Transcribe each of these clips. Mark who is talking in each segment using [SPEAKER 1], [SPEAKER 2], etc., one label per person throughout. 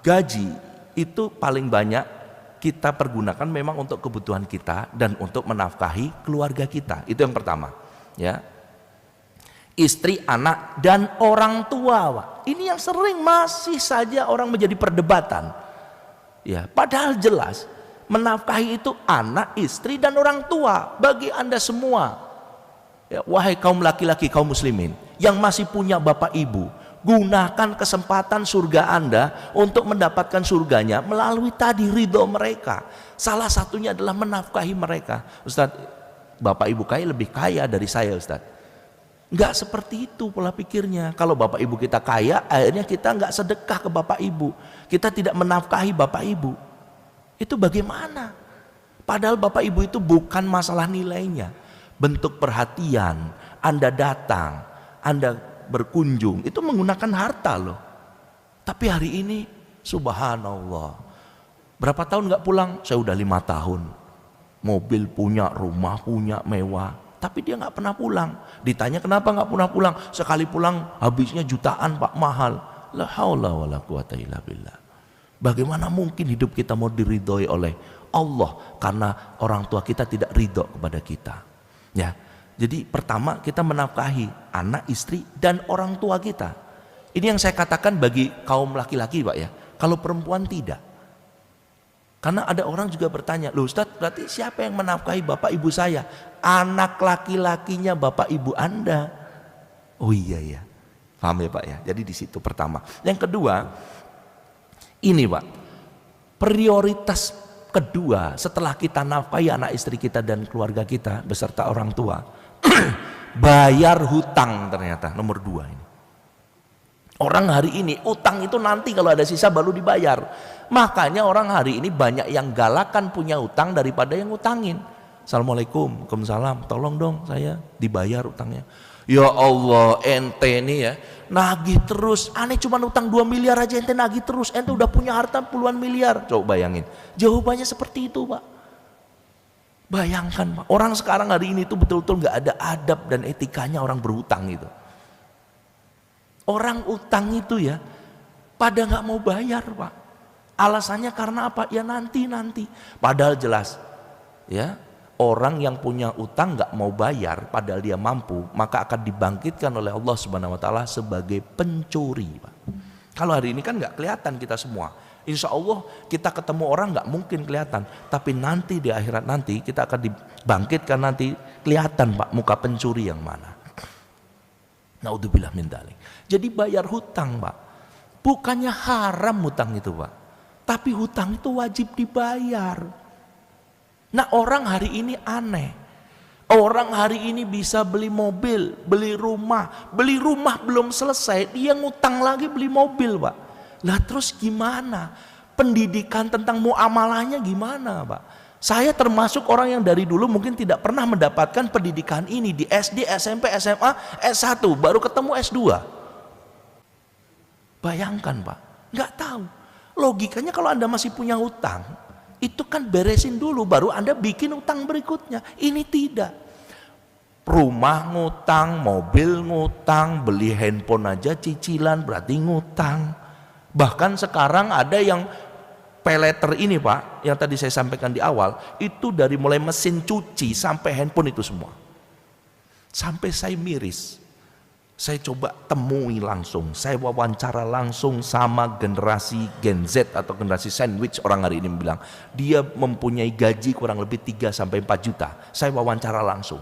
[SPEAKER 1] gaji itu paling banyak kita pergunakan memang untuk kebutuhan kita dan untuk menafkahi keluarga kita. Itu yang pertama, ya. Istri, anak, dan orang tua, Pak. Ini yang sering masih saja orang menjadi perdebatan. Ya, padahal jelas menafkahi itu anak, istri, dan orang tua bagi Anda semua. Ya, wahai kaum laki-laki, kaum muslimin yang masih punya bapak ibu, gunakan kesempatan surga Anda untuk mendapatkan surganya melalui tadi ridho mereka. Salah satunya adalah menafkahi mereka. Ustaz, bapak ibu kaya lebih kaya dari saya, Ustaz. Enggak seperti itu pola pikirnya. Kalau bapak ibu kita kaya, akhirnya kita enggak sedekah ke bapak ibu. Kita tidak menafkahi bapak ibu. Itu bagaimana? Padahal bapak ibu itu bukan masalah nilainya. Bentuk perhatian, Anda datang, Anda berkunjung, itu menggunakan harta loh. Tapi hari ini, subhanallah, berapa tahun enggak pulang? Saya udah 5 tahun. Mobil punya, rumah punya, mewah. Tapi dia nggak pernah pulang. Ditanya kenapa nggak pernah pulang? Sekali pulang habisnya jutaan, Pak, mahal. La haula wala quwata illa billah. Bagaimana mungkin hidup kita mau diridhoi oleh Allah karena orang tua kita tidak ridho kepada kita? Ya. Jadi pertama kita menafkahi anak, istri, dan orang tua kita. Ini yang saya katakan bagi kaum laki-laki, Pak, ya. Kalau perempuan tidak. Karena ada orang juga bertanya, loh Ustaz, berarti siapa yang menafkahi bapak ibu saya? Anak laki-lakinya bapak ibu Anda. Oh iya ya, paham ya Pak ya. Jadi di situ pertama. Yang kedua, ini Pak, prioritas kedua setelah kita nafkahi anak istri kita dan keluarga kita beserta orang tua, bayar hutang ternyata nomor 2 ini. Orang hari ini utang itu nanti kalau ada sisa baru dibayar. Makanya orang hari ini banyak yang galakan punya utang daripada yang ngutangin. Assalamualaikum, waalaikumsalam, tolong dong saya dibayar utangnya. Ya Allah, ente ini ya nagih terus. Aneh cuma utang 2 miliar aja ente nagih terus. Ente udah punya harta puluhan miliar. Coba bayangin. Jawabannya seperti itu, Pak. Bayangkan, Pak. Orang sekarang hari ini tuh betul-betul nggak ada adab dan etikanya orang berhutang itu. Orang utang itu ya pada nggak mau bayar, Pak. Alasannya karena apa? Ya nanti. Padahal jelas ya, orang yang punya utang nggak mau bayar padahal dia mampu, maka akan dibangkitkan oleh Allah Subhanahu wa taala sebagai pencuri, Pak. Kalau hari ini kan nggak kelihatan kita semua. Insya Allah kita ketemu orang nggak mungkin kelihatan, tapi nanti di akhirat nanti kita akan dibangkitkan, nanti kelihatan, Pak, muka pencuri yang mana. Naudzubillah min dzalik. Jadi bayar hutang, Pak. Bukannya haram hutang itu, Pak. Tapi hutang itu wajib dibayar. Nah, orang hari ini aneh. Orang hari ini bisa beli mobil, beli rumah. Beli rumah belum selesai, dia ngutang lagi beli mobil, Pak. Lah terus gimana? Pendidikan tentang muamalahnya gimana, Pak? Saya termasuk orang yang dari dulu mungkin tidak pernah mendapatkan pendidikan ini di SD, SMP, SMA, S1, baru ketemu S2. Bayangkan, Pak, nggak tahu. Logikanya kalau Anda masih punya hutang, itu kan beresin dulu, baru Anda bikin hutang berikutnya. Ini tidak. Rumah ngutang, mobil ngutang, beli handphone aja cicilan berarti ngutang. Bahkan sekarang ada yang peleter ini, Pak, yang tadi saya sampaikan di awal, itu dari mulai mesin cuci sampai handphone itu semua. Sampai saya miris. Saya coba temui langsung, saya wawancara langsung sama generasi Gen Z atau generasi sandwich orang hari ini bilang, dia mempunyai gaji kurang lebih 3-4 juta. Saya wawancara langsung.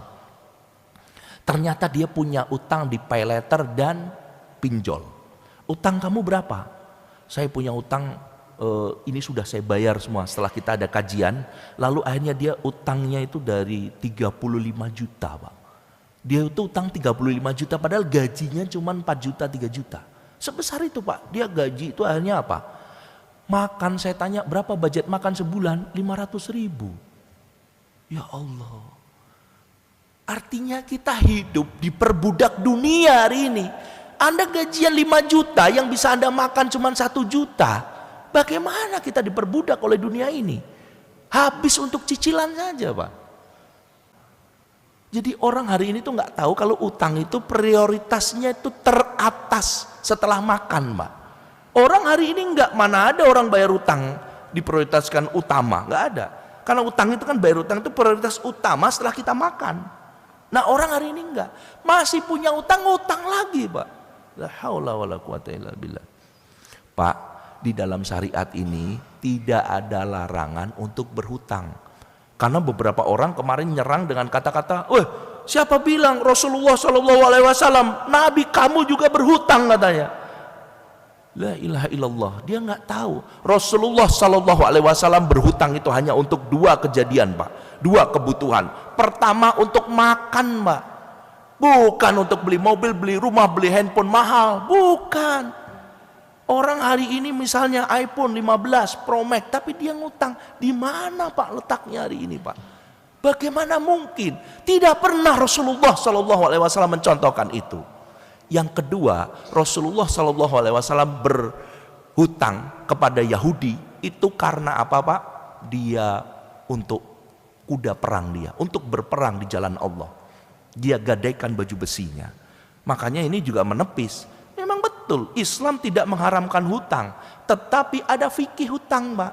[SPEAKER 1] Ternyata dia punya utang di paylater dan pinjol. Utang kamu berapa? Saya punya utang, ini sudah saya bayar semua setelah kita ada kajian. Lalu akhirnya dia utangnya itu dari 35 juta, Pak. Dia itu utang 35 juta padahal gajinya cuma 4 juta, 3 juta. Sebesar itu, Pak. Dia gaji itu akhirnya apa? Makan, saya tanya berapa budget makan sebulan? 500 ribu. Ya Allah. Artinya kita hidup diperbudak dunia hari ini. Anda gajian 5 juta yang bisa Anda makan cuma 1 juta. Bagaimana kita diperbudak oleh dunia ini? Habis untuk cicilan saja, Pak. Jadi orang hari ini tuh nggak tahu kalau utang itu prioritasnya itu teratas setelah makan, Pak. Orang hari ini enggak, mana ada orang bayar utang diprioritaskan utama, enggak ada. Karena utang itu kan, bayar utang itu prioritas utama setelah kita makan. Nah orang hari ini enggak, masih punya utang, ngutang lagi Pak. La haula wala quwata illa billah. Pak, di dalam syariat ini tidak ada larangan untuk berhutang. Karena beberapa orang kemarin nyerang dengan kata-kata, "Wah, siapa bilang Rasulullah Shallallahu Alaihi Wasallam, Nabi kamu juga berhutang," katanya. La ilaha illallah, dia nggak tahu Rasulullah Shallallahu Alaihi Wasallam berhutang itu hanya untuk dua kejadian Pak, dua kebutuhan. Pertama untuk makan Pak, bukan untuk beli mobil, beli rumah, beli handphone mahal, bukan. Orang hari ini misalnya iPhone 15 Pro Max, tapi dia ngutang. Di mana Pak letaknya hari ini Pak? Bagaimana mungkin? Tidak pernah Rasulullah Shallallahu Alaihi Wasallam mencontohkan itu. Yang kedua, Rasulullah Shallallahu Alaihi Wasallam berhutang kepada Yahudi itu karena apa Pak? Dia untuk kuda perang dia, untuk berperang di jalan Allah. Dia gadaikan baju besinya. Makanya ini juga menepis. Memang betul, Islam tidak mengharamkan hutang, tetapi ada fikih hutang Pak.